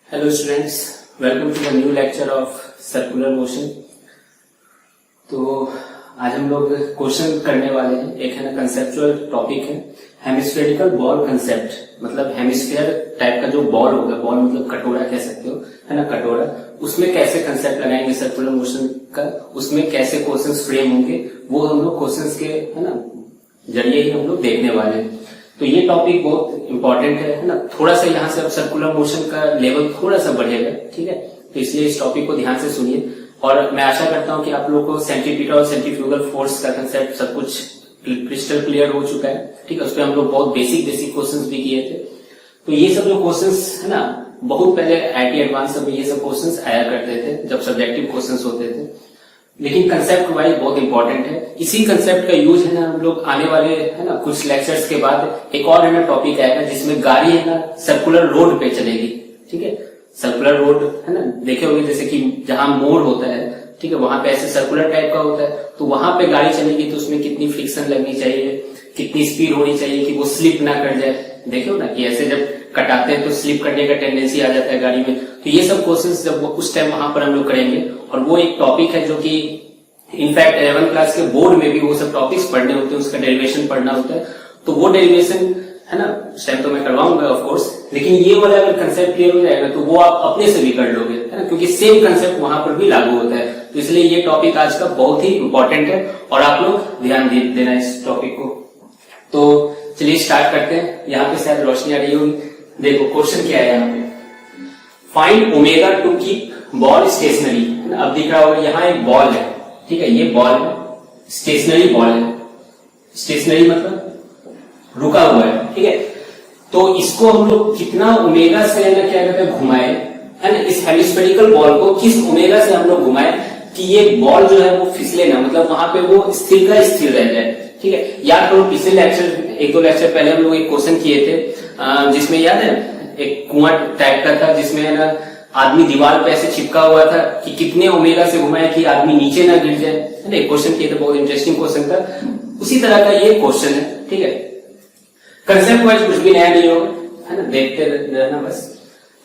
Hello students, welcome to the new lecture of circular motion. तो आज हम लोग क्वेश्चन करने वाले हैं। एक है ना कंसेप्चुअल टॉपिक है हेमिस्फेरिकल बॉल कंसेप्ट, मतलब हेमिस्फेयर टाइप का जो बॉल होगा, बॉल मतलब कटोरा कह सकते हो, है ना कटोरा, उसमें कैसे कंसेप्ट लगाएंगे सर्कुलर मोशन का, उसमें कैसे क्वेश्चंस फ्रेम होंगे, वो हम लोग क्वेश्चंस के है ना जरिए ही हम लोग देखने वाले हैं। तो ये टॉपिक बहुत इंपॉर्टेंट है ना। थोड़ा सा यहाँ से अब सर्कुलर मोशन का लेवल थोड़ा सा बढ़ेगा, ठीक है। तो इसलिए इस टॉपिक को ध्यान से सुनिए और मैं आशा करता हूँ कि आप लोगों को सेंट्रीपिटल और सेंट्रीफ्यूगल फोर्स का कंसेप्ट सब कुछ क्रिस्टल क्लियर हो चुका है, ठीक है। उस पर हम लोग बहुत बेसिक क्वेश्चंस भी किए थे। तो ये सब जो क्वेश्चंस है ना, बहुत पहले आईटी एडवांस में ये सब क्वेश्चंस आया करते थे जब सब्जेक्टिव क्वेश्चंस होते थे, लेकिन कंसेप्ट वाइज बहुत इंपॉर्टेंट है। इसी कंसेप्ट का यूज है ना हम लोग आने वाले है ना कुछ लेक्चर्स के बाद एक और है ना टॉपिक आएगा जिसमें गाड़ी है ना सर्कुलर रोड पे चलेगी, ठीक है। सर्कुलर रोड है ना देखे होंगे, जैसे कि जहां मोड़ होता है, ठीक है, वहां पे ऐसे सर्कुलर टाइप का होता है, तो वहां पे गाड़ी चलेगी तो उसमें कितनी फ्रिक्शन लगनी चाहिए, कितनी स्पीड होनी चाहिए कि वो स्लिप ना कर जाए। देखे हो ना कि ऐसे जब कटाते हैं तो स्लिप करने का टेंडेंसी आ जाता है गाड़ी में। तो ये सब क्वेश्चंस जब उस टाइम वहां पर हम लोग करेंगे, और वो एक टॉपिक है जो कि इनफैक्ट 11th क्लास के बोर्ड में भी वो सब टॉपिक्स पढ़ने होते हैं, उसका डेरिवेशन पढ़ना होता है। तो वो डेरिवेशन है ना उस टाइम तो मैं करवाऊंगा ऑफ कोर्स, लेकिन ये वाला अगर कंसेप्ट क्लियर हो जाएगा तो वो आप अपने से भी कर लोगे, है ना, क्योंकि सेम कंसेप्ट वहां पर भी लागू होता है। तो इसलिए ये टॉपिक आज का बहुत ही इंपॉर्टेंट है और आप लोग ध्यान देना इस टॉपिक को। तो चलिए स्टार्ट करते हैं। यहाँ पे शायद रोशनी आ रही होगी। देखो क्वेश्चन क्या है यहाँ पे, find omega to keep ball stationary. अब दिख रहा होगा यहाँ एक बॉल है, ठीक है, ये बॉल है, स्टेशनरी बॉल है। स्टेशनरी मतलब रुका हुआ है, ठीक है। तो इसको हम लोग कितना ओमेगा से ना क्या कहते हैं घुमाए, है ना, इस हेमिस्फेरिकल बॉल को किस ओमेगा से हम लोग घुमाए कि ये बॉल जो है वो फिसले ना, मतलब वहां पे वो स्थिर का स्थिर रह जाए, ठीक है। याद करो पिछले लेक्चर, एक दो लेक्चर पहले हम लोग एक क्वेश्चन किए थे जिसमें याद है एक कुआं टाइप का था जिसमें है ना आदमी दीवार पे ऐसे चिपका हुआ था कि कितने ओमेगा से घुमाए कि आदमी नीचे ना गिर जाए, है ना। एक क्वेश्चन किए थे, बहुत इंटरेस्टिंग क्वेश्चन था। उसी तरह का ये क्वेश्चन है, ठीक है। कंसेप्ट वाइज कुछ भी नया नहीं होगा, है ना, देखते रहना बस।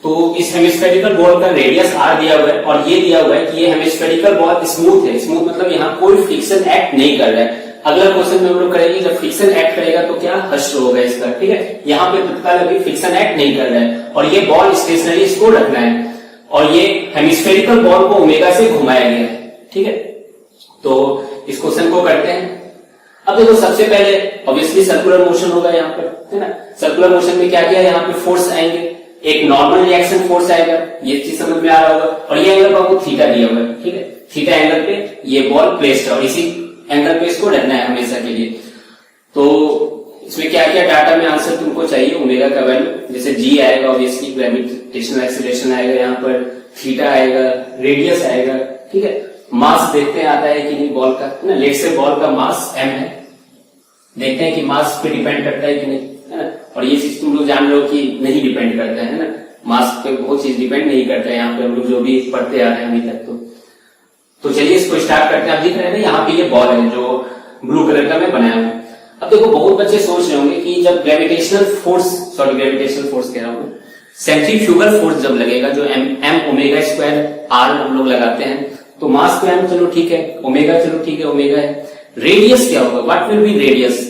तो इस हेमिस्फेरिकल बॉल का रेडियस r दिया हुआ है और ये दिया हुआ है कि ये हेमिस्फेरिकल बॉल स्मूथ है। स्मूथ मतलब यहाँ कोई फ्रिक्शन एक्ट नहीं कर रहा है। अगला क्वेश्चन में हम लोग करेंगे जब फ्रिक्शन एक्ट करेगा तो क्या हश्र होगा इसका, ठीक है। यहाँ पे तत्काल अभी फ्रिक्शन एक्ट नहीं कर रहा है और ये बॉल स्टेशनरी, इसको रखना है और ये हेमिस्फेरिकल बॉल को ओमेगा से घुमाया गया है, ठीक है। तो इस क्वेश्चन को करते हैं। अब देखो सबसे पहले ऑब्वियसली सर्कुलर मोशन होगा यहाँ पर, है ना। सर्कुलर मोशन में क्या किया, यहाँ पे फोर्स आएंगे, एक नॉर्मल रिएक्शन फोर्स आएगा, ये चीज समझ में आ रहा होगा, और ये एंगल आपको थीटा दिया हुआ है, ठीक है। थीटा एंगल पे ये बॉल प्लेस्ड है और इसी एंगल पे इसको रखना है हमेशा के लिए। तो इसमें क्या क्या डाटा में आंसर तुमको चाहिए, ओमेगा का वैल्यू, जैसे जी आएगा ऑब्वियसली, ग्रेविटेशनल एक्सीलरेशन आएगा, यहाँ पर थीटा आएगा, रेडियस आएगा, ठीक है। मास देखते हैं आता है कि नहीं बॉल का, है ना। लेट से बॉल का मास m है, देखते हैं कि मास पे डिपेंड करता है कि नहीं, है ना। और ये चीज तुम लोग जान रहे हो कि नहीं डिपेंड करता है ना, मास पे बहुत चीज डिपेंड नहीं करता है। यहाँ पे हम लोग जो भी पढ़ते आ रहे हैं अभी तक। तो चलिए इसको स्टार्ट करते हैं। अब दिख रहा है ना यहाँ पे ये बॉल है जो ब्लू कलर का मैं बनाया हूँ। अब देखो बहुत बच्चे सोच रहे होंगे कि जब ग्रेविटेशनल फोर्स कह रहा हूँ, सेंट्रीफ्यूगल फोर्स जब लगेगा जो m ओमेगा स्क्वायर r हम लोग लगाते हैं, तो मास पे m चलो ठीक है, ओमेगा चलो ठीक है, ओमेगा है, रेडियस क्या होगा, व्हाट विल बी रेडियस।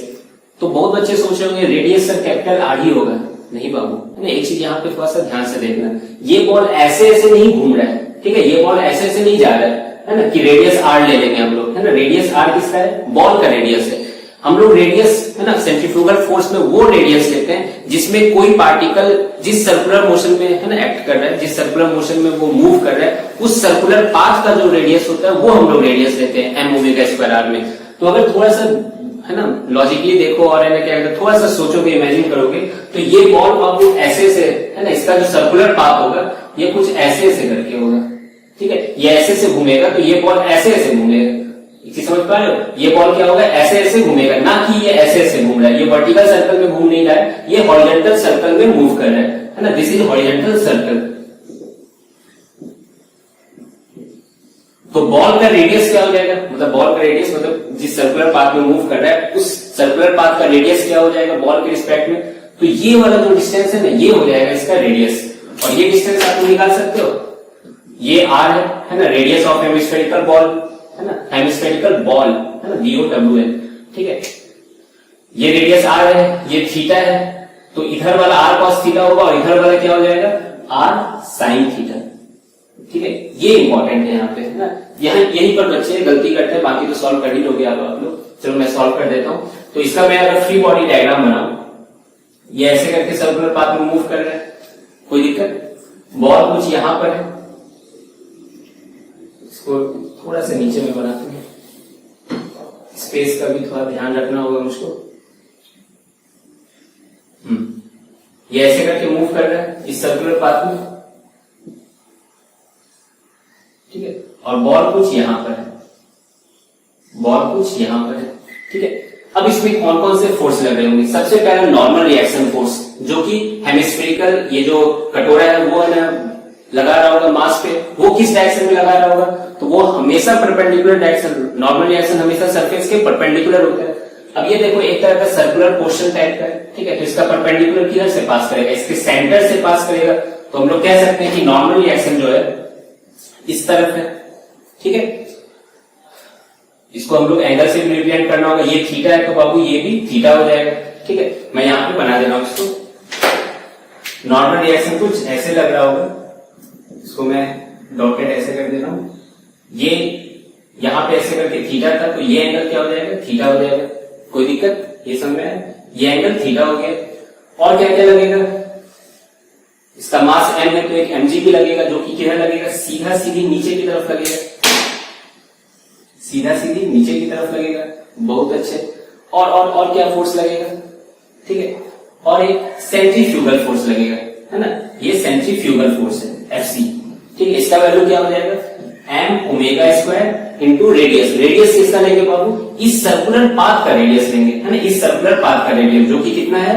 तो बहुत बच्चे सोच रहे होंगे रेडियस सर कैपिटल R ही होगा। नहीं बाबू, है ना, एक चीज यहाँ पे थोड़ा सा ध्यान से देखना, ये बॉल ऐसे ऐसे नहीं घूम रहा है, ठीक है, ये बॉल ऐसे ऐसे नहीं जा रहा है ना, कि रेडियस r ले लेंगे हम लोग, है ना। रेडियस r किसका है, बॉल का रेडियस है। हम लोग रेडियस, है ना, सेंट्रीफ्यूगल फोर्स में वो रेडियस लेते हैं जिसमें कोई पार्टिकल जिस सर्कुलर मोशन में है ना एक्ट कर रहा है, जिस सर्कुलर मोशन में वो मूव कर रहा है, उस सर्कुलर पाथ का जो रेडियस होता है वो हम लोग रेडियस लेते हैं m ओमेगा स्क्वायर r में। तो अगर थोड़ा सा है ना लॉजिकली देखो और है ना क्या कहते थोड़ा सा सोचोगे, इमेजिन करोगे, तो ये बॉल अब ऐसे से, है ना, इसका जो सर्कुलर पाथ होगा ये कुछ ऐसे ऐसे करके होगा, ठीक है। ये ऐसे से घूमेगा तो ये बॉल ऐसे ऐसे घूमेगा, समझ पा रहे हो। ये बॉल क्या होगा, ऐसे ऐसे घूमेगा, ना कि ये ऐसे ऐसे घूम रहा है। ये वर्टिकल सर्कल में घूम नहीं रहा है, ये हॉरिजॉन्टल सर्कल में मूव कर रहा है ना। This is horizontal circle. तो बॉल का रेडियस क्या हो जाएगा, मतलब बॉल का रेडियस मतलब जिस सर्कुलर पाथ में मूव कर रहा है उस सर्कुलर पाथ का रेडियस क्या हो जाएगा बॉल के रिस्पेक्ट में। तो ये वाला जो डिस्टेंस है ना, ये हो जाएगा इसका रेडियस। और ये डिस्टेंस आप निकाल सकते हो, ये आर है ना, रेडियस ऑफ हेमिस्फेरिकल बॉल है ना, हेमिस्फेरिकल बॉल है ना, BOWL, ठीक है। ये रेडियस आर है, ये थीटा है, तो इधर वाला आर कॉस थीटा होगा और इधर वाला क्या हो जाएगा, आर साइन थीटा, ठीक है। ये इंपॉर्टेंट है यहाँ पे, है ना। यहाँ यहीं पर बच्चे गलती करते हैं, बाकी तो सॉल्व कर ही लोगे आप लोग। चलो मैं सॉल्व कर देता हूं। तो इसका मैं अगर फ्री बॉडी डायग्राम बनाऊं, ये ऐसे करके सर्कुलर पाथ में मूव कर रहा है, कोई दिक्कत, बॉल कुछ यहां पर है, इसको थोड़ा सा नीचे में बनाते हैं, स्पेस का भी थोड़ा ध्यान रखना होगा मुझको। ये ऐसे करके मूव कर रहा है इस सर्कुलर पाथ में, ठीक है, और बॉल कुछ यहां पर है, बॉल कुछ यहां पर है, ठीक है। अब इसमें कौन कौन से फोर्स लग रहे होंगे, सबसे पहले नॉर्मल रिएक्शन फोर्स, जो कि हेमिस्फेरिकल ये जो कटोरा है वो है ना लगा रहा होगा मास पे, वो किस डायरेक्शन में लगा रहा होगा, तो वो हमेशा परपेंडिकुलर डायरेक्शन, नॉर्मल रिएक्शन हमेशा सरफेस के परपेंडिकुलर होता है। अब ये देखो एक तरह का सर्कुलर पोर्शन टाइप का है, ठीक है, तो इसका परपेंडिकुलर किधर से पास करेगा, इसके सेंटर से पास करेगा, तो हम लोग कह सकते हैं कि नॉर्मल रिएक्शन जो है इस तरफ है, ठीक है। इसको हम लोग एंगल से भी रिप्रेजेंट करना होगा, ये थीटा है तो बाबू ये भी थीटा हो जाएगा, ठीक है। मैं यहां पे बना दे रहा हूं इसको, नॉर्मल रिएक्शन कुछ ऐसे लग रहा होगा, इसको मैं डॉटेड ऐसे कर दे रहा हूं, ये यहां पे ऐसे करके थीटा था, तो ये एंगल क्या हो जाएगा, थीटा हो जाएगा, कोई दिक्कत, ये समझ में आया, ये एंगल थीटा हो गया। और क्या क्या लगेगा, इसका मास m है तो एक mg भी लगेगा, जो कि किधर लगेगा, सीधा सीधी नीचे की तरफ लगेगा, सीधा सीधी नीचे की तरफ लगेगा, बहुत अच्छे। और क्या फोर्स लगेगा, ठीक है, और एक सेंट्रीफ्यूगल फोर्स लगेगा, है ना, ये सेंट्रीफ्यूगल फोर्स है FC, ठीक है। इसका वैल्यू क्या हो जाएगा, m omega square into radius, radius किसका लेंगे बाबू, इस सर्कुलर पाथ का रेडियस लेंगे, है ना, इस सर्कुलर पाथ का रेडियस जो कि कितना है,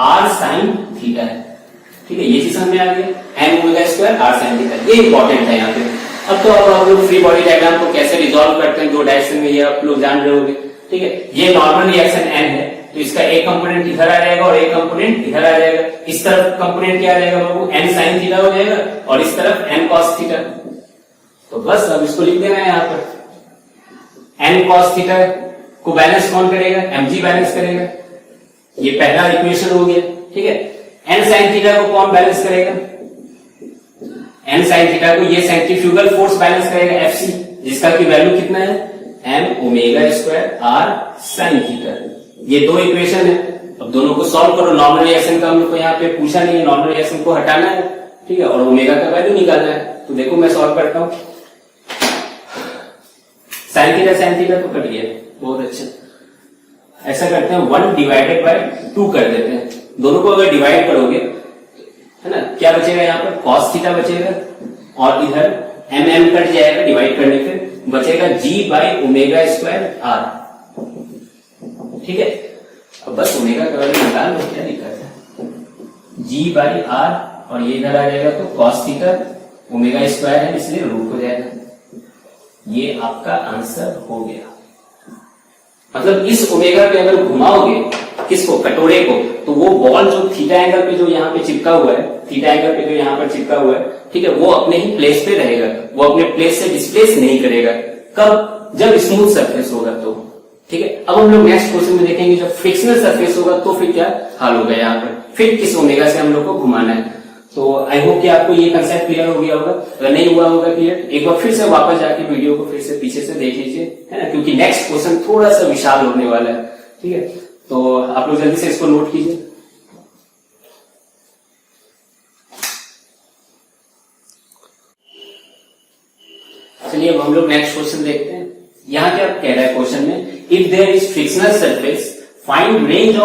r sin थीटा है, ठीक है। ये चीज हमें आ गया, m omega square r sin theta, ये इंपॉर्टेंट है यहाँ पे। अब तो आप लोग फ्री बॉडी डायग्राम को कैसे रिजॉल्व करते हैं दो डायरेक्शन में, ये आप लोग जान रहे होंगे, ठीक है। ये नॉर्मल रिएक्शन n है, तो इसका एक कंपोनेंट इधर आ जाएगा और एक कंपोनेंट इधर आ जाएगा, इस तरफ कंपोनेंट क्या आ जाएगा बाबू, n sin थीटा हो जाएगा और इस तरफ n cos थीटा। तो बस अब इसको लिख देना है यहाँ पर, n cos थीटा को बैलेंस कौन करेगा, mg बैलेंस करेगा, ये पहला इक्वेशन हो गया, ठीक है। n sin थीटा को कौन बैलेंस करेगा, n sin थीटा को ये सेंट्रीफ्यूगल फोर्स बैलेंस करेगा FC, जिसका की वैल्यू कितना है, m omega square r sin theta. ये दो इक्वेशन है, अब दोनों को सॉल्व करो। नॉर्मल रिएक्शन का हम लोग को यहाँ पे पूछा नहीं है, नॉर्मल रिएक्शन को हटाना है, ठीक है, और ओमेगा का वैल्यू निकालना है। तो देखो मैं सॉल्व करता हूं, साइन थीटा तो कट गया, बहुत अच्छा। ऐसा करते हैं 1 डिवाइडेड बाय 2 कर देते हैं, दोनों को अगर डिवाइड करोगे, है ना, क्या बचेगा यहाँ पर, cos थीटा बचेगा और इधर mm कट जाएगा डिवाइड करने पे, बचेगा g by omega square r, ठीक है। अब बस ओमेगा का वैल्यू निकाल लो, क्या दिक्कत है, g बाई r और ये इधर आ जाएगा तो cos थीटा, ओमेगा स्क्वायर है इसलिए रूट हो जाएगा। ये आपका आंसर हो गया। मतलब इस ओमेगा पे अगर घुमाओगे किसको, कटोरे को, तो वो बॉल जो थीटा एंगल पे जो यहाँ पे चिपका हुआ है, थीटा एंगल पे जो यहाँ पर चिपका हुआ है, ठीक है, वो अपने ही प्लेस पे रहेगा, वो अपने प्लेस से डिस्प्लेस नहीं करेगा। कब, जब स्मूथ सरफेस होगा तो, ठीक है। अब हम लोग नेक्स्ट क्वेश्चन में देखेंगे जब फ्रिक्शनल सरफेस होगा तो फिर क्या हाल होगा, यहाँ पर फिर किस ओमेगा से हम लोग को घुमाना है। तो आई होप कि आपको ये कंसेप्ट क्लियर हो गया होगा, अगर नहीं हुआ होगा क्लियर, एक बार फिर से वापस जाके वीडियो को फिर से पीछे से देख लीजिए, है ना, क्योंकि नेक्स्ट क्वेश्चन थोड़ा सा विशाल होने वाला है, ठीक है। तो आप लोग जल्दी से इसको नोट कीजिए। चलिए अब हम लोग नेक्स्ट क्वेश्चन देखते हैं। यहाँ क्या कह रहा है क्वेश्चन में, if there is frictional surface find range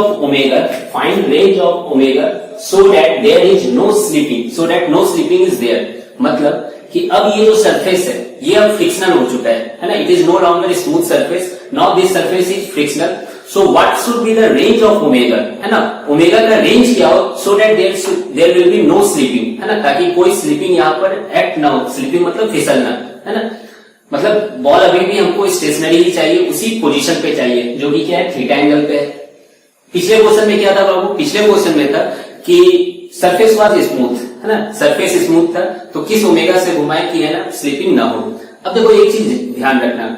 of omega so that there is no slipping, so that no slipping is there. मतलब कि अब ये जो सरफेस है ये अब फ्रिक्शनल हो चुका है ना, it is no longer smooth surface, now this surface is frictional. So what should be the range of omega, है ना, ओमेगा का रेंज क्या हो, so that there will be no slipping, है ना, ताकि कोई स्लिपिंग यहाँ पर एक्ट ना हो। स्लिपिंग मतलब फिसलना, है ना, मतलब बॉल अभी भी हमको स्टेशनरी ही चाहिए, उसी पोजीशन पे चाहिए जो कि क्या है, थीटा एंगल पे है। पिछले क्वेश्चन में क्या था बाबू, पिछले क्वेश्चन में था कि सरफेस वाज स्मूथ, है ना, सरफेस स्मूथ था, तो किस ओमेगा से घुमाए कि है ना स्लिपिंग ना हो। अब देखो एक चीज ध्यान रखना,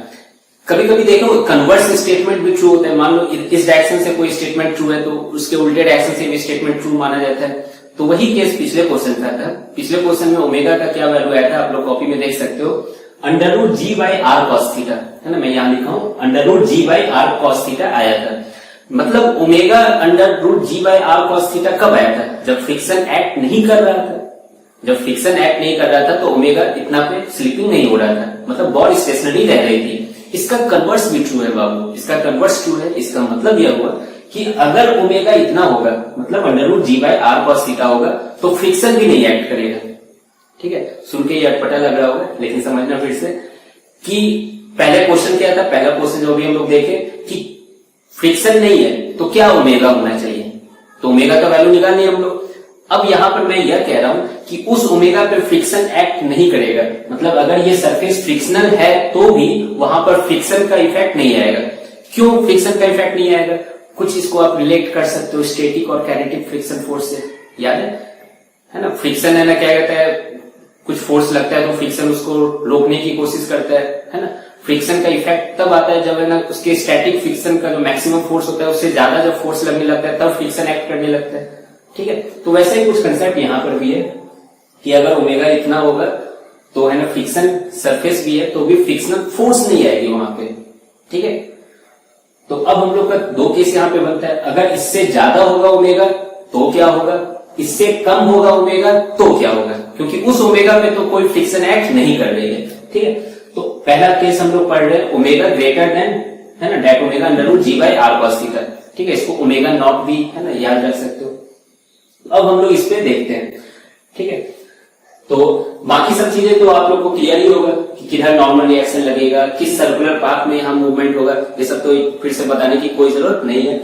कभी कभी देखो कन्वर्स स्टेटमेंट भी ट्रू होता है। मान लो इस डायरेक्शन से कोई स्टेटमेंट ट्रू है तो उसके उल्टे डायरेक्शन से भी स्टेटमेंट ट्रू माना जाता है। तो वही केस पिछले क्वेश्चन का था। पिछले क्वेश्चन में ओमेगा का क्या वैल्यू आया था, आप लोग कॉपी में देख सकते हो, √g/r cos थीटा, है ना, मैं यहां लिखा हूं √g/r cos थीटा आया था। मतलब ओमेगा √g/r cos थीटा कब आया था, जब फ्रिक्शन एक्ट नहीं कर रहा था। जब फ्रिक्शन एक्ट नहीं कर रहा था तो ओमेगा इतना पे स्लिपिंग नहीं हो रहा था, मतलब बॉल स्टेशनरी रह रही थी। इसका कन्वर्स भी ट्रू है बाबू, इसका कन्वर्स ट्रू है। इसका मतलब यह हुआ कि अगर ओमेगा इतना होगा, मतलब √g/r cos थीटा होगा, तो फ्रिक्शन भी नहीं एक्ट करेगा। ठीक है, सुन के ये अटपटा लग रहा होगा, लेकिन समझना फिर से कि पहले क्वेश्चन क्या था। पहला क्वेश्चन जो भी हम लोग देखे कि फ्रिक्शन नहीं है तो क्या ओमेगा होना चाहिए, तो ओमेगा का वैल्यू निकालनी हम लोग। अब यहां पर मैं यह कह रहा हूं कि उस ओमेगा पे फ्रिक्शन एक्ट नहीं करेगा, मतलब अगर ये सरफेस फ्रिक्शनल है तो भी वहां पर फ्रिक्शन का इफेक्ट नहीं आएगा। क्यों फ्रिक्शन का इफेक्ट नहीं आएगा, कुछ इसको आप रिलेट कर सकते हो स्टैटिक और काइनेटिक फ्रिक्शन फोर्स से, याद है ना। फ्रिक्शन है ना, क्या कहता है, कुछ फोर्स लगता है तो फ्रिक्शन उसको रोकने की कोशिश करता है ना। फ्रिक्शन का इफेक्ट तब आता है जब है ना उसके स्टैटिक फ्रिक्शन का जो मैक्सिमम फोर्स होता है उससे ज्यादा जब फोर्स लगने लगता है तब फ्रिक्शन एक्ट करने लगता है। ठीक है, तो वैसे ही कुछ कंसेप्ट यहां पर भी है कि अगर ओमेगा इतना होगा तो है ना फ्रिक्शन सरफेस भी है तो भी फ्रिक्शनल फोर्स नहीं आएगी वहां पे। ठीक है, तो अब हम लोग का दो केस यहां पे बनता है। अगर इससे ज्यादा होगा ओमेगा तो क्या होगा, इससे कम होगा ओमेगा तो क्या होगा, क्योंकि उस ओमेगा पे तो कोई फ्रिक्शन एक्ट नहीं कर रही है। ठीक है, तो पहला केस हम लोग पढ़ रहे हैं ओमेगा ग्रेटर देन, है ना, date omega √g/r cos theta. ठीक है, इसको ओमेगा नॉट भी है ना याद रख सकते हो। अब हम लोग इस पे देखते हैं। ठीक है, तो बाकी सब चीजें तो आप लोग को क्लियर ही होगा कि किधर नॉर्मल रिएक्शन लगेगा, किस सर्कुलर पाथ में यहां मूवमेंट होगा, ये सब तो फिर से बताने की कोई जरूरत नहीं है।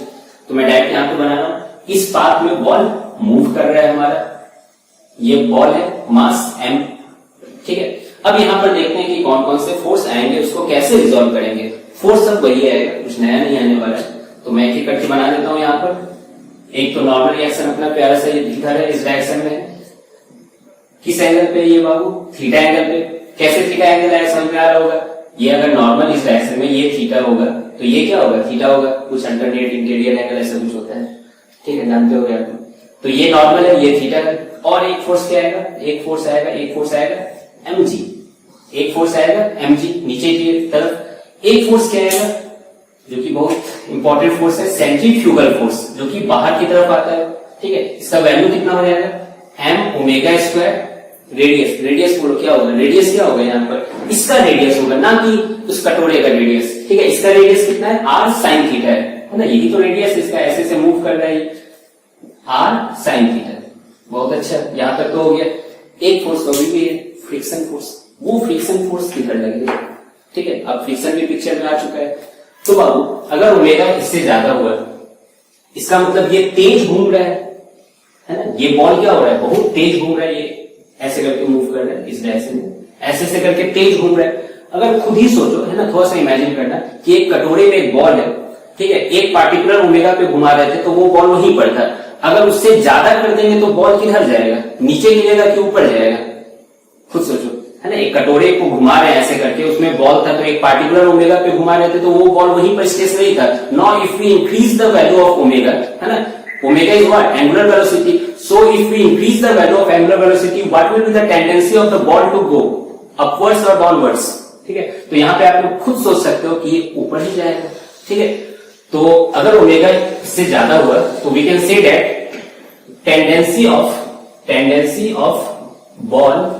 तो मैं डायरेक्ट यहां पे बना रहा हूं, इस पाथ में बॉल मूव कर रहा है हमारा, ये बॉल है मास m। ठीक है, अब यहां पर देखते हैं कि कौन कौन से फोर्स आएंगे, उसको कैसे रिजॉल्व करेंगे। फोर्स सब वही आएगा, कुछ नया नहीं आने वाला है। तो मैं एक एक करके बना देता हूं। यहां पर एक तो नॉर्मल रिएक्शन अपना प्यारा सा इधर है, इस डायरेक्शन में, किस एंगल पे ये बाबू, थीटा एंगल पे। कैसे थीटा एंगल है समझ में आ रहा होगा, ये अगर नॉर्मल इस डायरेक्शन में ये थीटा होगा तो ये क्या होगा, थीटा होगा, कुछ अल्टरनेट इंटीरियर एंगल ऐसा कुछ होता है। ठीक है, जानते हो यार। तो ये नॉर्मल है, ये थीटा है, और एक फोर्स क्या आएगा, एक फोर्स आएगा mg, एक फोर्स आएगा mg नीचे की तरफ। एक फोर्स क्या आएगा जो कि बहुत इंपॉर्टेंट फोर्स है, सेंट्रीफ्यूगल फोर्स, जो कि बाहर की तरफ आता है। ठीक है, इसका वैल्यू कितना हो जाएगा, m omega square radius. Radius बोलो क्या होगा, रेडियस क्या होगा यहाँ पर, इसका रेडियस होगा, ना कि उस कटोरे का रेडियस। ठीक है, इसका रेडियस कितना है, r sin थीटा है ना, यही तो रेडियस इसका, ऐसे से मूव कर रहा है r sin थीटा। बहुत अच्छा, यहां तक तो हो गया। एक फोर्स तो अभी भी है, फ्रिक्शन फोर्स। वो फ्रिक्शन फोर्स किधर लगेगा। ठीक है, अब फ्रिक्शन भी पिक्चर में आ चुका है। तो बाबू अगर ओमेगा इससे ज्यादा हुआ, इसका मतलब ये तेज घूम रहा है ना, ये बॉल क्या हो रहा है, बहुत तेज घूम रहा है, ये ऐसे करके मूव कर रहा है इस डायरेक्शन में, ऐसे करके तेज घूम रहा है। अगर खुद ही सोचो, है ना, थोड़ा सा इमेजिन करना कि एक कटोरे में एक बॉल है। ठीक है, एक पार्टिकुलर ओमेगा पे घुमा रहे थे तो वो बॉल वहीं पर था। अगर उससे ज्यादा कर देंगे तो बॉल किधर जाएगा, नीचे गिरेगा कि ऊपर जाएगा, खुद सोचो, है ना। एक कटोरे को घुमा रहे हैं ऐसे करके, उसमें बॉल था तो एक पार्टिकुलर ओमेगा पे घुमा रहे थे तो वो बॉल वहीं पर स्टेशनरी था। Now if we increase the value of omega, है ना, omega is what, angular velocity. So if we increase the value of angular velocity, what will be the tendency of the ball to go, upwards और downwards. ठीक है, तो यहाँ पे आप लोग खुद सोच सकते हो कि ये ऊपर ही जाएगा। ठीक है, तो अगर ओमेगा इससे ज्यादा हुआ तो we can say that tendency of ball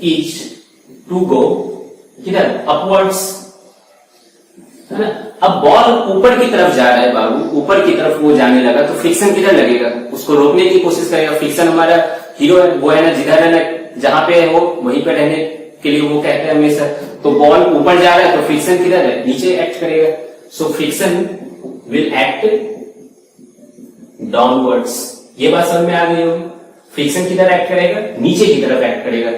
is to go किधर, अपवर्ड्स, है ना। अब बॉल ऊपर की तरफ जा रहा है बाबू, ऊपर की तरफ वो जाने लगा तो फ्रिक्शन किधर लगेगा, उसको रोकने की कोशिश करेगा। फ्रिक्शन हमारा हीरो है, वो है ना, जिधर है ना, जहां पे है वो वहीं पे रहने के लिए वो कहते हैं हमेशा। तो बॉल ऊपर जा रहा है तो फ्रिक्शन किधर है, नीचे एक्ट करेगा। So friction will act downwards. ये बात समझ में आ गई होगी, फ्रिक्शन किधर एक्ट करेगा, नीचे की तरफ एक्ट करेगा।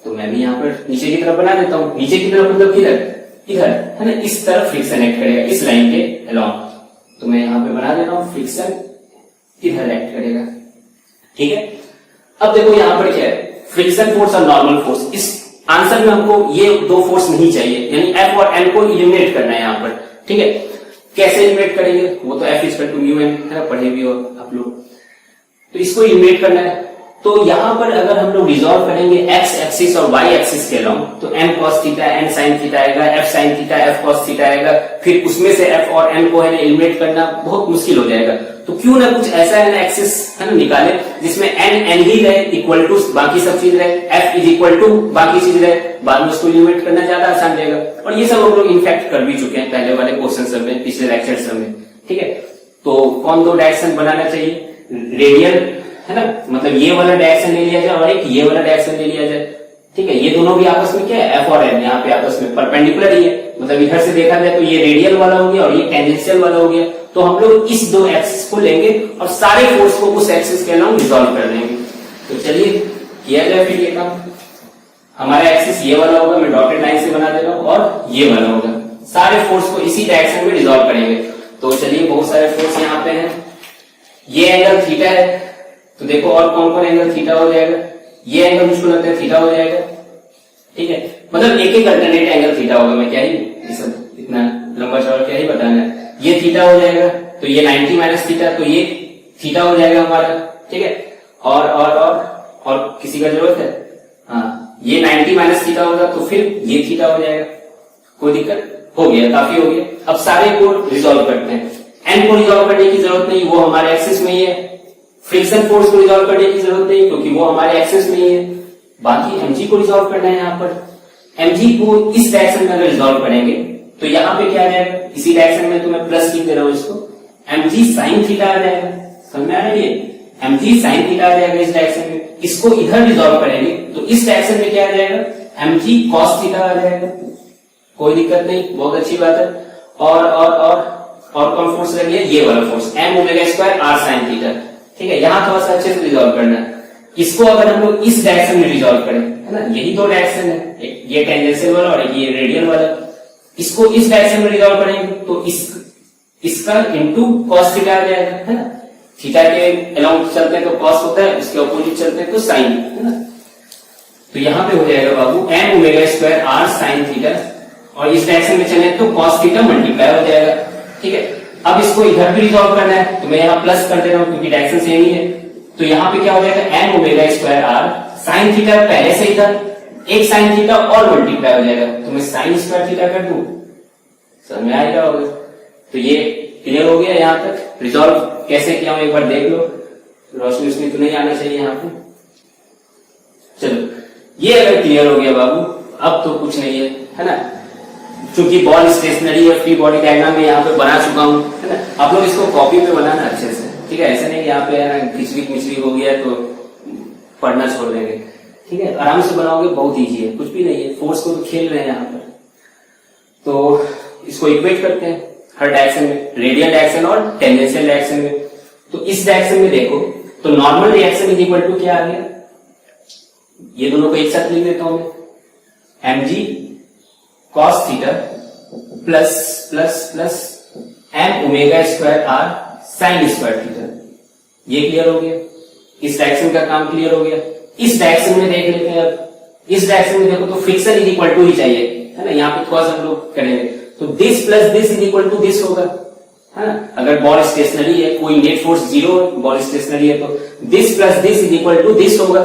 तो मैं भी यहाँ पर नीचे की तरफ बना देता हूँ, नीचे की तरफ मतलब किधर, इधर, है ना, इस तरफ फ्रिक्शन एक्ट करेगा, इस लाइन के अलोंग। तो मैं यहाँ पे बना दे रहा हूं फ्रिक्शन इधर एक्ट करेगा। ठीक है, अब देखो यहाँ पर क्या है, फ्रिक्शन फोर्स और नॉर्मल फोर्स। इस आंसर में हमको ये दो फोर्स नहीं चाहिए, यानी एफ और एन को इलिमिनेट करना है यहाँ पर, ठीक है। कैसे इलिमिनेट करेंगे, वो तो F equal to mu N है, पढ़े भी हो आप लोग। तो इसको इलिमिनेट करना है, तो यहां पर अगर हम लोग रिजॉल्व करेंगे एक्स एक्सिस और वाई एक्सिस के अलाउंग, तो N cos theta N sine theta आएगा, F sine theta F cos theta आएगा। फिर उसमें से एफ और एन को है ना इलिमिनेट करना बहुत मुश्किल हो जाएगा। तो क्यों ना कुछ ऐसा है ना एक्सिस है ना निकाले जिसमें एन ही रहे इक्वल टू बाकी सब चीज रहे, एफ इज इक्वल टू बाकी चीज रहे, बाद में उसको इलिमिनेट करना ज्यादा आसान रहेगा। और ये सब हम लोग इनफैक्ट कर भी चुके हैं पहले वाले क्वेश्चन सब में, पिछले लेक्चर सब में, ठीक है। तो कौन दो डायरेक्शन बनाना चाहिए, रेडियल है ना, मतलब ये वाला डायरेक्शन ले लिया जाए और एक ये वाला डायरेक्शन ले लिया जाए, ठीक है। ये दोनों भी आपस में क्या है, एफ और एन यहाँ पे आपस में परपेंडिकुलर ही है, मतलब इधर से देखा जाए तो ये रेडियल वाला हो गया और ये टेंजेंशियल वाला हो गया। तो हम लोग इस दो एक्सिस को लेंगे और सारे फोर्स को उस एक्सिस के अलाउंग रिजॉल्व कर देंगे। तो चलिए किया जाए फिर ये काम। हमारा एक्सिस ये वाला होगा, मैं डॉटेड लाइन से बना दे रहा हूं, और ये वाला होगा। सारे फोर्स को इसी डायरेक्शन में रिजॉल्व करेंगे। तो चलिए बहुत सारे फोर्स यहाँ पे हैं। ये एंगल थीटा है, तो देखो और कौन कौन एंगल थीटा हो जाएगा। ये एंगल मुझको लगता है थीटा हो जाएगा, ठीक है। मतलब एक एक अल्टरनेट एंगल थीटा होगा, मैं क्या ही ये सब इतना लंबा चौड़ा क्या ही बताना है। ये थीटा हो जाएगा, तो ये 90 माइनस थीटा, तो ये थीटा हो जाएगा हमारा, ठीक है। और किसी का जरूरत है, हाँ ये 90 माइनस थीटा होगा, तो फिर ये थीटा हो जाएगा। कोई दिक्कत, हो गया, काफी हो गया। अब सारे को रिजॉल्व करते हैं। एन को रिजॉल्व करने की जरूरत नहीं, वो हमारे एक्सिस में ही है। फ्रिक्शन फोर्स को रिजॉल्व करने की जरूरत नहीं क्योंकि वो हमारे एक्सिस में ही है। बाकी एमजी को रिजॉल्व करना है। यहाँ पर एमजी को इस डायरेक्शन में अगर रिजॉल्व करेंगे तो यहाँ पे क्या आ जाएगा, इसी डायरेक्शन में तो मैं प्लस लिख दे रहा हूं इसको, एमजी साइन थीटा आ जाएगा। समझ में आ रहा है, ये एमजी साइन थीटा आ जाएगा इस डायरेक्शन में। इसको इधर रिजॉल्व करेंगे तो इस डायरेक्शन में क्या आ जाएगा, एमजी कॉस थीटा आ जाएगा। कोई दिक्कत नहीं, बहुत अच्छी बात है। और कौन फोर्स लगी है, ये वाला force M omega square are sine theta, ठीक है। यहां थोड़ा सा अच्छे से रिजॉल्व करना है। इसको अगर हम लोग इस डायरेक्शन में रिजॉल्व करें, है ना, यही दो डायरेक्शन है, एक ये टेंजेंशियल वाला और एक ये रेडियल वाला। इसको इस डायरेक्शन में रिजॉल्व करेंगे तो इसका इंटू कॉस थीटा आ जाएगा, है ना। थीटा के अलाउंग चलते हैं तो कॉस होता है, उसके अपोजिट चलते हैं तो साइन, है ना। तो यहां पे हो जाएगा बाबू m omega square are sine theta, और इस डायरेक्शन में चले तो कॉस थीटा मल्टीप्लाई हो जाएगा, ठीक है। अब इसको इधर भी रिजॉल्व करना है तो मैं यहाँ प्लस कर दे रहा हूं क्योंकि डायरेक्शन सेम ही है। तो यहाँ पे क्या हो जाएगा, M omega square are sine theta पहले से ही था, एक साइन थीटा और मल्टीप्लाई हो जाएगा, तो मैं साइन स्क्वायर थीटा कर दूं, समझ में आएगा होगा। तो ये क्लियर हो गया। यहाँ तक रिजॉल्व कैसे किया हूं एक बार देख लो, रोशनी उसमें तो नहीं आना चाहिए यहाँ पे। चलो ये अगर क्लियर हो गया बाबू, अब तो कुछ नहीं है ना। चूंकि बॉल स्टेशनरी और फ्री बॉडी डायग्राम में यहाँ पे बना चुका हूँ, है ना। आप लोग इसको कॉपी पे बनाना अच्छे से, ठीक है। ऐसे नहीं कि यहाँ पे खिचड़ी हो गया तो पढ़ना छोड़ देंगे, ठीक है। आराम से बनाओगे, बहुत ईजी है, कुछ भी नहीं है। फोर्स को तो खेल रहे हैं यहाँ पर। तो इसको इक्वेट करते हैं हर डायरेक्शन में, रेडियल डायरेक्शन और टेंजेंशियल डायरेक्शन में। तो इस डायरेक्शन में देखो तो normal reaction is equal to क्या आ गया, ये दोनों को एक साथ लिख देता हूं मैं, MG cos theta plus plus plus M omega square are sine square theta. ये क्लियर हो गया, इस डायरेक्शन का काम क्लियर हो गया। इस डायरेक्शन में देख लेते हैं। अब इस डायरेक्शन में देखो तो फ्रिक्शन इज इक्वल टू ही चाहिए, है ना। यहाँ पे कॉस हम लोग करेंगे तो this plus this is equal to this होगा, है ना। अगर बॉल स्टेशनरी है, कोई net force zero, ball stationary है, तो this plus this is equal to this होगा।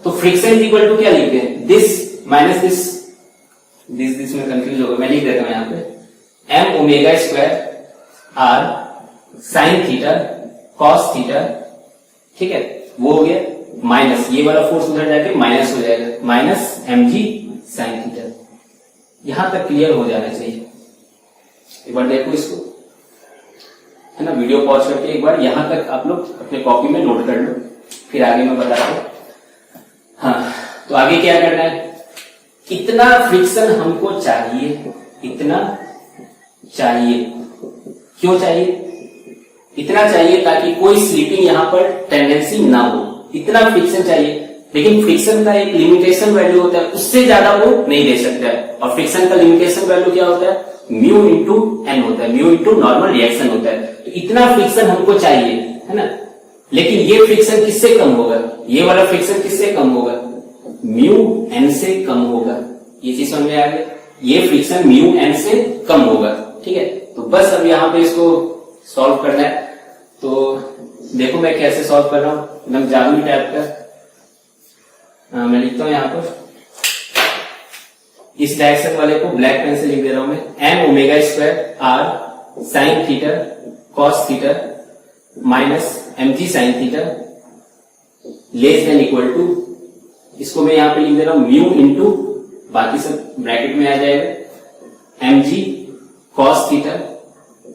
तो फ्रिक्शन इज इक्वल टू क्या लिखते हैं, दिस माइनस दिस में कंफ्यूज होगा, मैं लिख देता हूं यहाँ पे M omega square are sine theta cos theta, ठीक है। वो हो गया माइनस, ये वाला फोर्स उधर जाके माइनस हो जाएगा, minus M G sine theta. यहां तक क्लियर हो जाना चाहिए। एक बार देखो इसको, है ना, वीडियो पॉज करके एक बार यहां तक आप लोग अपने कॉपी में नोट कर लो, फिर आगे मैं बताता हूं। हाँ, तो आगे क्या करना है, इतना फ्रिक्शन हमको चाहिए, इतना चाहिए। क्यों चाहिए, इतना चाहिए ताकि कोई स्लिपिंग यहां पर टेंडेंसी ना हो, इतना फ्रिक्शन चाहिए। लेकिन फ्रिक्शन का एक लिमिटेशन वैल्यू होता है, उससे ज्यादा वो नहीं दे सकता है। और फ्रिक्शन का लिमिटेशन वैल्यू क्या होता है, म्यू इंटू एन होता है, म्यू इंटू नॉर्मल रिएक्शन होता है। तो इतना फ्रिक्शन हमको चाहिए, है ना। लेकिन ये फ्रिक्शन किससे कम होगा, ये वाला फ्रिक्शन किससे कम होगा, म्यू एन से कम होगा। ये चीज समझ में आ गई, ये फ्रिक्शन म्यू एन से कम होगा। ठीक है, तो बस अब यहाँ पे इसको सॉल्व करना है। तो देखो मैं कैसे सॉल्व कर रहा हूं, एकदम जादुई टाइप का। मैं लिखता हूं यहाँ पर, इस डायरेक्शन वाले को ब्लैक पेन से लिख दे रहा हूं मैं, M omega square are sine theta cos theta minus M G sine theta less than equal to, इसको मैं यहां पे लिख दे रहा हूं म्यू इंटू, बाकी सब ब्रैकेट में आ जाएगा, M G cos theta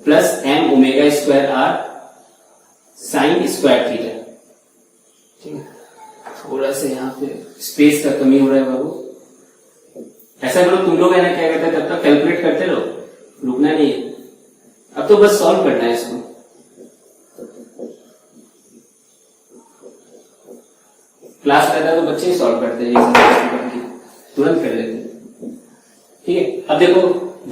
plus M omega square are sine square theta. ठीक है, थोड़ा सा यहाँ पे स्पेस का कमी हो रहा है बाबू। ऐसा करो तुम लोग है ना, क्या कहते हैं, तब तक कैलकुलेट करते रहो, रुकना नहीं है। अब तो बस सॉल्व करना है इसको। क्लास रहता है तो बच्चे ही सॉल्व करते हैं, तुरंत कर लेते हैं। ठीक है, अब देखो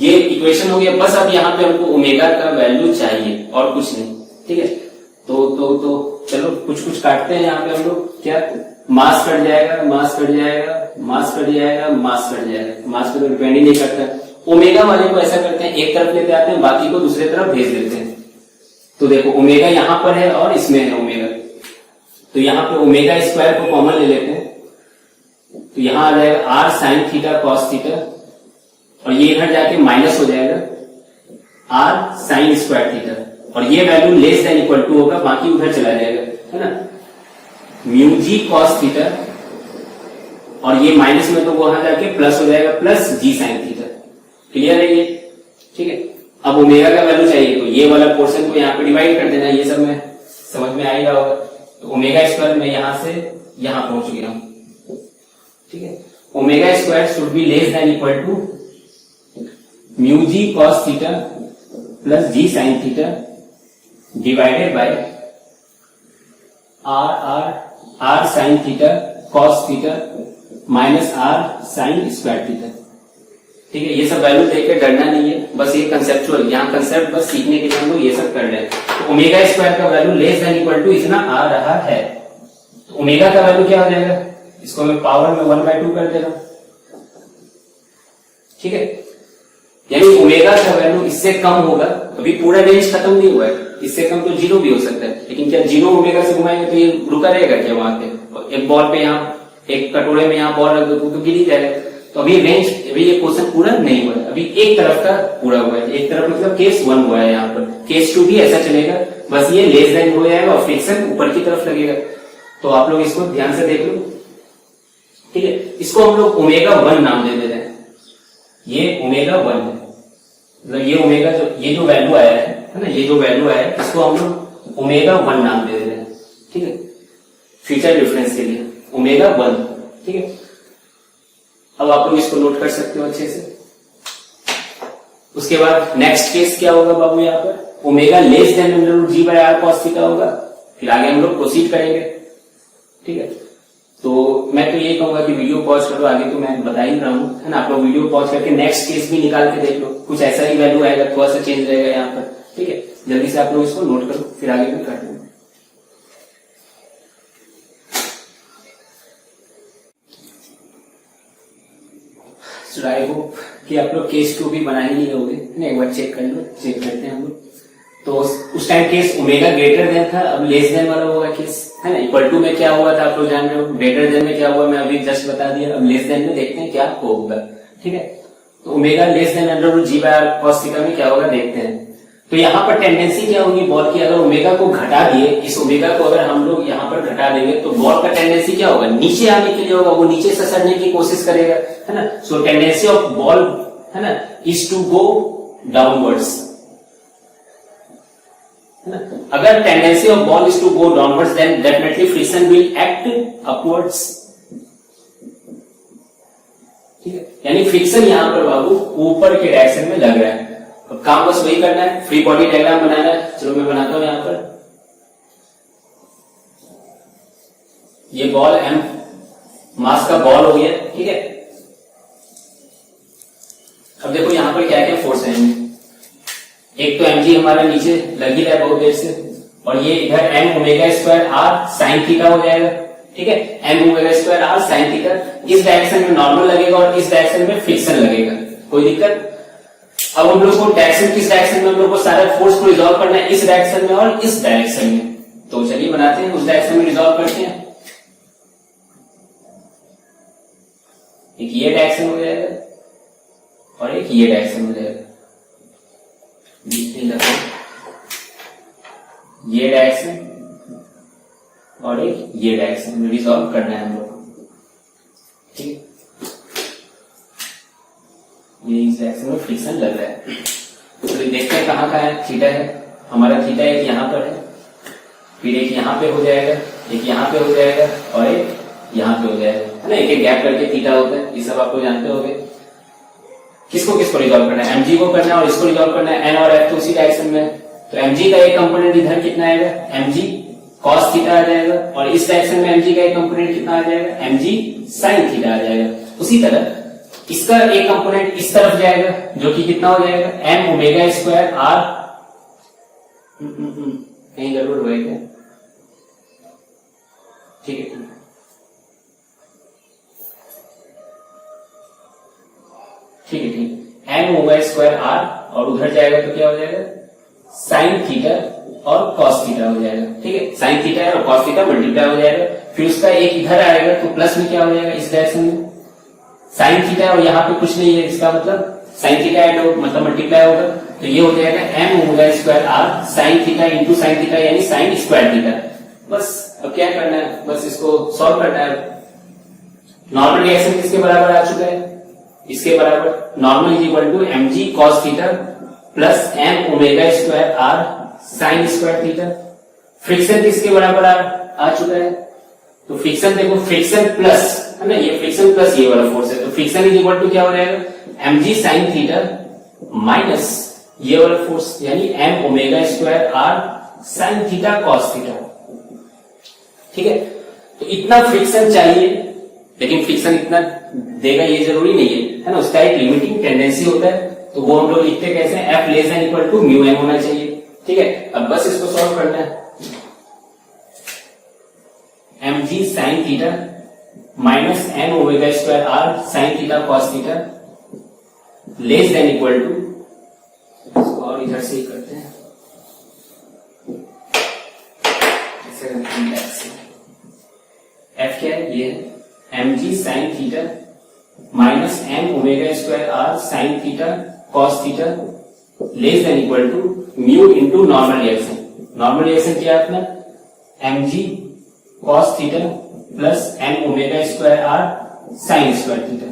ये इक्वेशन हो गया, बस अब यहाँ पे हमको ओमेगा का वैल्यू चाहिए और कुछ नहीं। ठीक है, तो चलो कुछ काटते हैं यहाँ पे हम लोग। क्या, मास कट जाएगा, मास कट जाएगा, मास कट जाएगा, मास कट जाएगा, मास पे तो डिपेंड ही नहीं करता। ओमेगा वाले को ऐसा करते हैं, एक तरफ लेते आते हैं, बाकी को दूसरे तरफ भेज देते हैं। तो देखो ओमेगा यहाँ पर है और इसमें है ओमेगा, तो यहाँ पे ओमेगा स्क्वायर को कॉमन ले लेते हैं, तो यहाँ आ जाएगा are sine theta cos theta, और ये इधर जाके माइनस हो जाएगा आर साइन स्क्वायर थीटा, और ये value less than equal to होगा, बाकी उधर चला जाएगा, है ना, म्यू जी कॉस थीटा, और ये माइनस में तो वहां जाके प्लस हो जाएगा plus G sine theta. Clear है ये? ठीक है, अब ओमेगा का वैल्यू चाहिए तो ये वाला पोर्शन को यहाँ पे डिवाइड कर देना, ये सब में समझ में आएगा होगा। तो ओमेगा स्क्वायर में यहां से यहां पहुंच गया हूं। ठीक है, omega square should be less than equal to mu ji cos theta plus G sine theta divided by are sine theta cos theta minus R sine square theta. ठीक है, ये सब वैल्यू देकर डरना नहीं है, बस ये कंसेप्चुअल, यहाँ कंसेप्ट बस सीखने के लिए हम लोग ये सब कर रहे हैं। तो ओमेगा स्क्वायर का value less than equal to इतना आ रहा है, तो ओमेगा का वैल्यू क्या हो जाएगा, इसको मैं पावर में 1/2 कर दे रहा हूं। ठीक है, यानी ओमेगा का वैल्यू इससे कम होगा, अभी पूरा रेंज खत्म नहीं हुआ है, इससे कम तो 0 भी हो सकता है, लेकिन क्या 0 ओमेगा से घुमाएंगे तो ये रुका रहेगा क्या वहां पे, एक बॉल पे यहाँ एक कटोरे में यहाँ बॉल रख दो तो गिर ही जाएगा। तो अभी रेंज, अभी ये क्वेश्चन पूरा नहीं हुआ है, अभी एक तरफ का पूरा हुआ है, एक तरफ मतलब केस 1 हुआ है, यहाँ पर केस 2 भी ऐसा चलेगा, बस ये लेस देन हो जाएगा और फ्रिक्शन ऊपर की तरफ लगेगा। तो आप लोग इसको ध्यान से देख लो। ठीक है, इसको हम लोग ओमेगा 1 नाम दे दे रहे हैं, ये ओमेगा 1 है, मतलब ये ओमेगा ये जो वैल्यू आया है ना, ये जो वैल्यू आया है इसको हम लोग ओमेगा 1 नाम दे दे रहे हैं। ठीक है, फ्यूचर रेफरेंस के लिए ओमेगा 1। ठीक है, अब आप लोग इसको नोट कर सकते हो अच्छे से। उसके बाद नेक्स्ट केस क्या होगा बाबू, यहाँ पर omega less than under G by R cos theta होगा, फिर आगे हम लोग प्रोसीड करेंगे। ठीक है, तो मैं तो ये कहूंगा कि वीडियो पॉज करो, आगे तो मैं बता ही रहा हूं, है ना, आप लोग वीडियो पॉज करके नेक्स्ट केस भी निकाल के देख लो, कुछ ऐसा ही वैल्यू आएगा, थोड़ा सा चेंज रहेगा यहाँ पर। ठीक है, जल्दी से आप लोग इसको नोट करो, फिर आगे भी कर देंगे। आई होप कि आप लोग केस 2 भी बना ही नहीं होगे, एक बार चेक कर लो, चेक करते हैं हम लोग। तो उस time case omega greater then था, अब लेस देन वाला होगा केस, है ना। इक्वल टू में क्या हुआ था आप लोग जान रहे हो, ग्रेटर देन में क्या हुआ मैं अभी जस्ट बता दिया, अब लेस देन में देखते हैं क्या होगा। ठीक है, तो omega less than under root G by R cos theta में क्या होगा देखते हैं। तो यहाँ पर टेंडेंसी क्या होगी बॉल की, अगर ओमेगा को घटा दिए, इस ओमेगा को अगर हम लोग यहाँ पर घटा देंगे तो बॉल का टेंडेंसी क्या होगा, नीचे आने के लिए होगा, वो नीचे ससरने की कोशिश करेगा, है ना। सो टेंडेंसी ऑफ बॉल, है ना, इज टू गो डाउनवर्ड्स, है ना। अगर tendency of ball is to go downwards then definitely friction will act upwards. ठीक है, यानी फ्रिक्शन यहाँ पर बाबू ऊपर के डायरेक्शन में लग रहा है। अब काम बस वही करना है, फ्री बॉडी डायग्राम बनाना है। चलो मैं बनाता हूं यहाँ पर, ये बॉल एम मास का बॉल हो गया। ठीक है, अब देखो यहाँ पर क्या क्या फोर्स है, एक तो mg हमारा नीचे लग ही रहा है बहुत देर से, और ये इधर M omega square are sine theta हो जाएगा। ठीक है, M omega square are sine theta इस डायरेक्शन में नॉर्मल लगेगा और इस डायरेक्शन में फ्रिक्शन लगेगा, कोई दिक्कत। अब हम लोग को डायरेक्शन किस डायरेक्शन में हम लोग को सारा फोर्स को रिजॉल्व करना है, इस डायरेक्शन में और इस डायरेक्शन में। तो चलिए बनाते हैं, उस डायरेक्शन में रिजॉल्व करते हैं। एक ये डायरेक्शन हो जाएगा और एक ये डायरेक्शन हो जाएगा, बीच में रखो ये डायरेक्शन और एक ये डायरेक्शन में रिजॉल्व करना है हम लोग को। ठीक, ये इस डायरेक्शन में फ्रिक्शन लग रहा है। तो देखते हैं कहाँ है थीटा है हमारा। थीटा एक यहाँ पर है, फिर एक यहाँ पे हो जाएगा, एक यहाँ पे हो जाएगा और एक यहाँ पे हो जाएगा, है ना। एक एक गैप करके थीटा होता है, ये सब आप लोग जानते होंगे। किसको किसको रिजॉल्व करना है, mg को करना है और इसको रिजॉल्व करना है। n और f तो उसी डायरेक्शन में, तो mg का एक कंपोनेंट इधर कितना आएगा, mg cos थीटा आ जाएगा, और इस डायरेक्शन में mg का एक कंपोनेंट कितना आ जाएगा, mg sin थीटा आ जाएगा। उसी तरह इसका एक कंपोनेंट इस तरफ जाएगा जो कि कितना हो जाएगा, m ओमेगा स्क्वायर r। कहीं गड़बड़ हुआ है क्या? ठीक है, ठीक है, ठीक है, m ओमेगा स्क्वायर r और उधर जाएगा तो क्या हो जाएगा, साइन थीटा और कॉस थीटा हो जाएगा। ठीक है, साइन थीटा और कॉस थीटा मल्टीप्लाई हो जाएगा, फिर उसका एक इधर आएगा तो प्लस में क्या हो जाएगा, इस डायरेक्शन में साइन थीटा और यहाँ पे कुछ नहीं है, इसका मतलब साइन थीटा ऐड हो मतलब मल्टीप्लाई होगा, तो ये हो जाएगा m omega square r sine theta into sine theta यानी साइन स्क्वायर थीटा। बस अब क्या करना है, बस इसको सॉल्व करना है। नॉर्मल रिएक्शन किसके बराबर आ चुका है, इसके बराबर normal is equal to mg cos theta plus m omega square r sine square theta. Friction किसके बराबर आ चुका है, तो फ्रिक्शन देखो, फ्रिक्शन प्लस है ना, ये फ्रिक्शन प्लस ये वाला फोर्स है, तो फ्रिक्शन इज इक्वल टू क्या हो जाएगा, mg साइन थीटा माइनस ये वाला फोर्स यानी m omega square r sine theta cos theta. ठीक है, तो इतना फ्रिक्शन चाहिए, लेकिन फ्रिक्शन इतना देगा ये जरूरी नहीं है ना, उसका एक लिमिटिंग टेंडेंसी होता है, तो वो हम लोग लिखते कैसे, f less than equal to mu m होना चाहिए। ठीक है, अब बस इसको सॉल्व करना है। mg sine theta minus m omega square r sine theta cos theta less than equal to, इसको और इधर से ही करते हैं, f क्या है, ये mg sine theta minus m omega square r sine theta cos theta less than equal to mu into normal reaction. Normal reaction क्या है अपना, mg cos theta plus m omega square r sine square theta.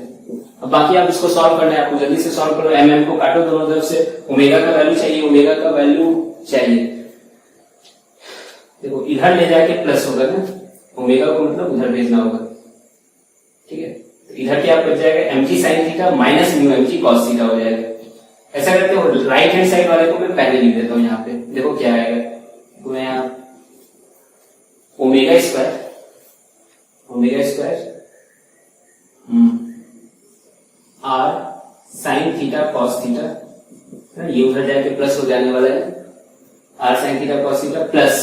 अब बाकी आप इसको solve करना है, आपको जल्दी से सॉल्व करो। mm को काटो दोनों तरफ से, ओमेगा का वैल्यू चाहिए, ओमेगा का वैल्यू चाहिए, देखो इधर ले जाके प्लस होगा ना, ओमेगा को मतलब उधर भेजना होगा। ठीक है, तो इधर क्या बच जाएगा, mg sine theta minus mu mg cos theta हो जाएगा। ऐसा करते हो, राइट हैंड साइड वाले को मैं पहले लिख देता हूं, यहाँ पे देखो क्या आएगा, तो मैं यहाँ omega square r sine theta cos theta, ये उधर जाके प्लस हो जाने वाला है, r sine theta cos theta plus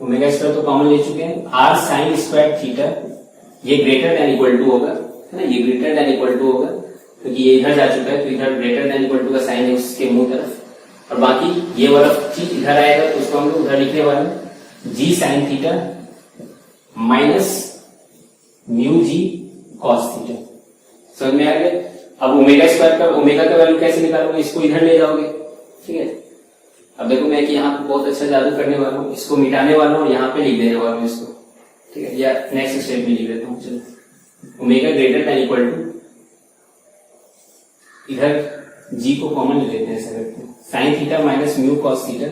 omega square तो कॉमन ले चुके हैं, r साइन स्क्वायर थीटा, ये ग्रेटर देन इक्वल टू होगा, है ना, ये ग्रेटर देन इक्वल टू होगा क्योंकि ये इधर जा चुका है, तो इधर ग्रेटर देन इक्वल टू का साइन है उसके मुंह तरफ, और बाकी ये वाला चीज इधर आएगा तो उसको हम लोग उधर लिखने वाले हैं, g sine theta minus mu जी कॉस थीटा। समझ में आ गया। अब ओमेगा स्क्वायर का ओमेगा का वैल्यू कैसे निकालोगे, इसको इधर ले जाओगे। ठीक है, अब देखो मैं कि यहाँ पे बहुत अच्छा जादू करने वाला हूँ, इसको मिटाने वाला हूँ और यहाँ पे लिख देने वाला हूँ इसको। ठीक है, या नेक्स्ट स्टेप में लिख देता हूँ। चलो, omega greater than equal to, इधर जी को कॉमन ले लेते हैं, ऐसा करते हैं, sine theta minus mu cos theta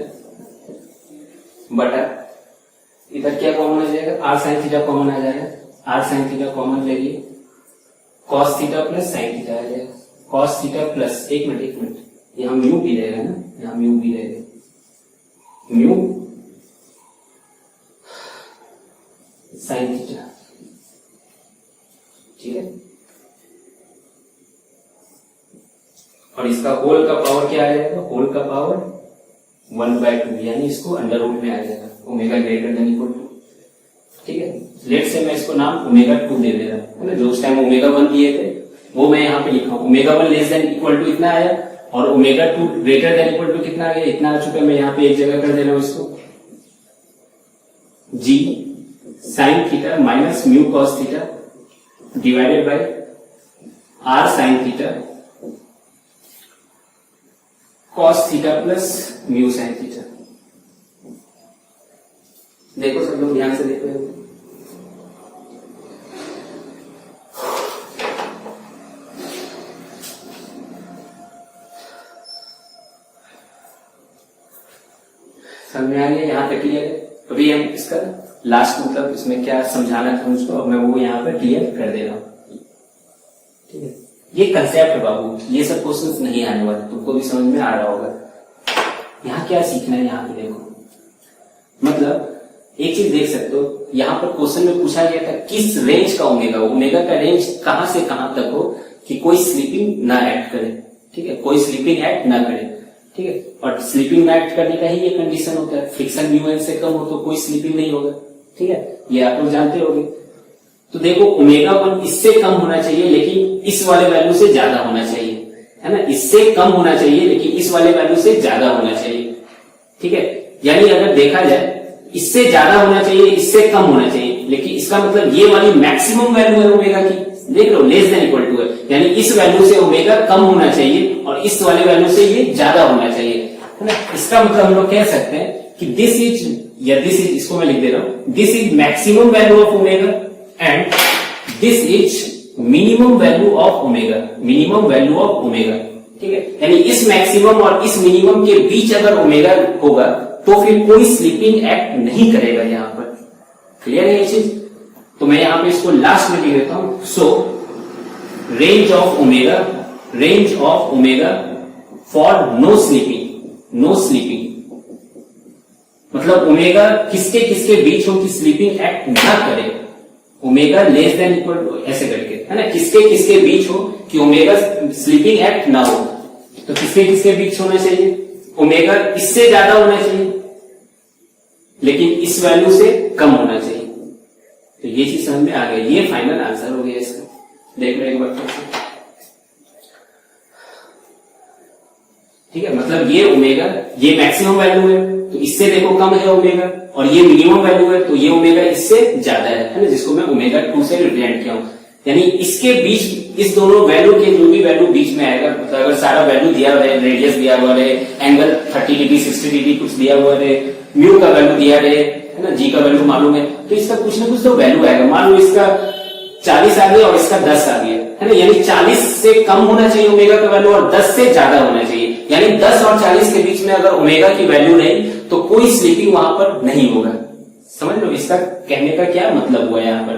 बटा इधर क्या कॉमन आ जाएगा, आर साइन थीटा कॉमन आ जाएगा, आर साइन थीटा कॉमन ले लिए, cos theta plus sine theta आ जाएगा, कॉस थीटा प्लस, एक मिनट यहाँ म्यू भी रहेगा ना, यहाँ म्यू भी रहेगा, म्यू साइन थीटा। ठीक है, और इसका होल का पावर क्या आ जाएगा, होल का पावर 1/2, यानी इसको अंडर रूट में आ जाएगा omega greater than equal to. ठीक है, लेट से मैं इसको नाम ओमेगा 2 दे दे रहा हूं, है ना। जो उस टाइम ओमेगा 1 दिए थे वो मैं यहाँ पे लिखा हूं। Omega 1 less than equal to इतना आया और omega 2 greater than equal to कितना आ गया, इतना आ चुका है। मैं यहाँ पे एक जगह कर दे रहा हूं इसको, g sine theta minus mu cos theta divided by are sine theta cos theta plus mu sine theta. देखो सब लोग ध्यान से देखो, समझ में आ गया, यहाँ तक क्लियर है। अभी हम इसका लास्ट मतलब इसमें क्या समझाना था मुझको, अब मैं वो यहाँ पे क्लियर कर दे रहा हूँ। ठीक है, ये कंसेप्ट है बाबू, ये सब क्वेश्चंस नहीं आने वाले, तुमको भी समझ में आ रहा होगा। यहाँ क्या सीखना है, यहाँ पे देखो, मतलब एक चीज देख सकते हो, यहाँ पर क्वेश्चन में पूछा गया था किस रेंज का ओमेगा, ओमेगा का रेंज कहां से कहां तक हो कि कोई स्लीपिंग ना एक्ट करे। ठीक है, कोई स्लीपिंग एक्ट ना करे। ठीक है, और स्लीपिंग एक्ट करने का ही ये कंडीशन होता है, फ्रिक्शन म्यू से कम हो तो कोई स्लीपिंग नहीं होगा। ठीक है, ये आप लोग जानते होंगे। तो देखो ओमेगा 1 इससे कम होना चाहिए लेकिन इस वाले वैल्यू से ज्यादा होना चाहिए, है ना। इससे कम होना चाहिए लेकिन इस वाले वैल्यू से ज्यादा होना चाहिए। ठीक है, यानी अगर देखा जाए इससे ज्यादा होना चाहिए, इससे कम होना चाहिए, लेकिन इसका मतलब ये वाली मैक्सिमम वैल्यू है ओमेगा की, देख लो लेस देन इक्वल टू है, यानी इस वैल्यू से ओमेगा कम होना चाहिए और इस वाले वैल्यू से ये ज्यादा होना चाहिए, है ना। इसका मतलब हम लोग कह सकते हैं कि दिस इज, या दिस इज, इसको मैं लिख दे रहा हूं, this is maximum value of omega and this is minimum value of omega, minimum value of omega. ठीक है, यानी इस मैक्सिमम और इस मिनिमम के बीच अगर ओमेगा होगा तो फिर कोई स्लीपिंग एक्ट नहीं करेगा। यहाँ पर क्लियर है ये चीज। तो मैं यहाँ पे इसको लास्ट में लिख देता हूं। So range of omega for no slipping, no slipping मतलब ओमेगा किसके किसके बीच हो कि स्लीपिंग एक्ट ना करे, omega less than equal to ऐसे करके, है ना। किसके किसके बीच हो कि ओमेगा स्लीपिंग एक्ट ना हो, तो किसके किसके बीच होना चाहिए, ओमेगा इससे ज्यादा होना चाहिए लेकिन इस वैल्यू से कम होना चाहिए। तो ये चीज समझ में आ गई, ये फाइनल आंसर हो गया इसका। देख लो एक बार। ठीक है, मतलब ये ओमेगा, ये मैक्सिमम वैल्यू है तो इससे देखो कम है ओमेगा, और ये मिनिमम वैल्यू है तो ये ओमेगा इससे ज्यादा है ना, जिसको मैं ओमेगा 2 से रिप्रेजेंट किया हूं। यानी इसके बीच, इस दोनों वैल्यू के जो भी वैल्यू बीच में आएगा, मतलब अगर सारा वैल्यू दिया हुआ है, रेडियस दिया हुआ है, एंगल 30 डिग्री 60 डिग्री कुछ दिया हुआ है, म्यू का वैल्यू दिया है ना, जी का वैल्यू मालूम है, तो इसका कुछ ना कुछ तो वैल्यू आएगा। मान लो इसका 40 आ गया और इसका 10 आ गया, है ना, यानी 40 से कम होना चाहिए ओमेगा का वैल्यू और 10 से ज्यादा होना चाहिए। यानी 10 और 40 के बीच में अगर ओमेगा की वैल्यू नहीं तो कोई स्लीपिंग वहां पर नहीं होगा। समझ लो इसका कहने का क्या मतलब हुआ यहाँ पर।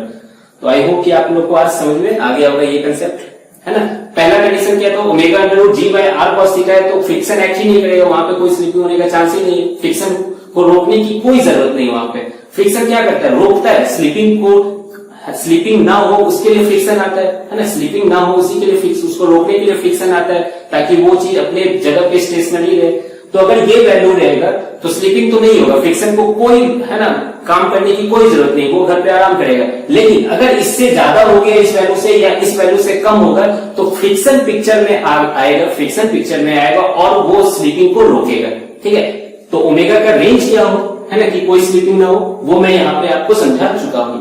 तो आई होप कि आप लोग को आज समझ में आ गया होगा ये कंसेप्ट, है ना। पहला कंडीशन क्या था, omega under root G by R cos theta है तो फ्रिक्शन एक्ट ही नहीं करेगा, वहां पे कोई स्लीपिंग होने का चांस ही नहीं है, फ्रिक्शन को रोकने की कोई जरूरत नहीं। वहां पे फ्रिक्शन क्या करता है, रोकता है, स्लीपिंग को, स्लीपिंग ना हो उसके लिए फ्रिक्शन आता है ना, स्लीपिंग ना हो उसी के लिए फ्रिक्शन, उसको रोकने के लिए फ्रिक्शन आता है ताकि वो चीज अपने जगह पे स्टेशनरी रहे। तो अगर ये वैल्यू रहेगा तो स्लीपिंग तो नहीं होगा, फ्रिक्शन को कोई, है ना, काम करने की कोई जरूरत नहीं, वो घर पे आराम करेगा। लेकिन अगर इससे ज्यादा हो गया इस वैल्यू से या इस वैल्यू से कम होगा तो फ्रिक्शन पिक्चर में आएगा, फ्रिक्शन पिक्चर में आएगा और वो स्लीपिंग को रोकेगा। ठीक है, तो ओमेगा का रेंज क्या हो, है ना, कि कोई स्लीपिंग ना हो, वो मैं यहाँ पे आपको समझा चुका हूं।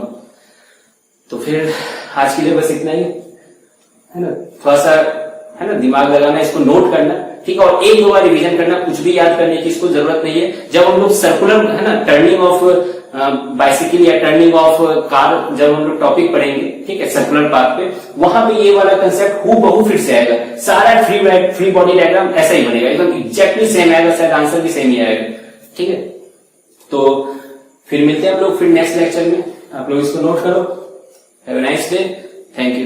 तो फिर आज के लिए बस इतना ही, है ना। थोड़ा सा, है ना, दिमाग लगाना, इसको नोट करना, ठीक है, और एक दो बार रिवीजन करना, कुछ भी याद करने की इसको जरूरत नहीं है। जब हम लोग सर्कुलर, है ना, टर्निंग ऑफ बाइसिकल या टर्निंग ऑफ कार जब हम लोग टॉपिक पढ़ेंगे, ठीक है, सर्कुलर पाथ पे, वहां पे ये वाला कंसेप्ट हूबहू फिर से आएगा। सारा फ्री बॉडी डायग्राम ऐसा ही बनेगा, एकदम एग्जैक्टली सेम आएगा, शायद आंसर भी सेम ही आएगा। ठीक है, तो फिर मिलते हैं हम लोग फिर नेक्स्ट लेक्चर में। आप लोग इसको नोट करो। Have a nice day, thank you.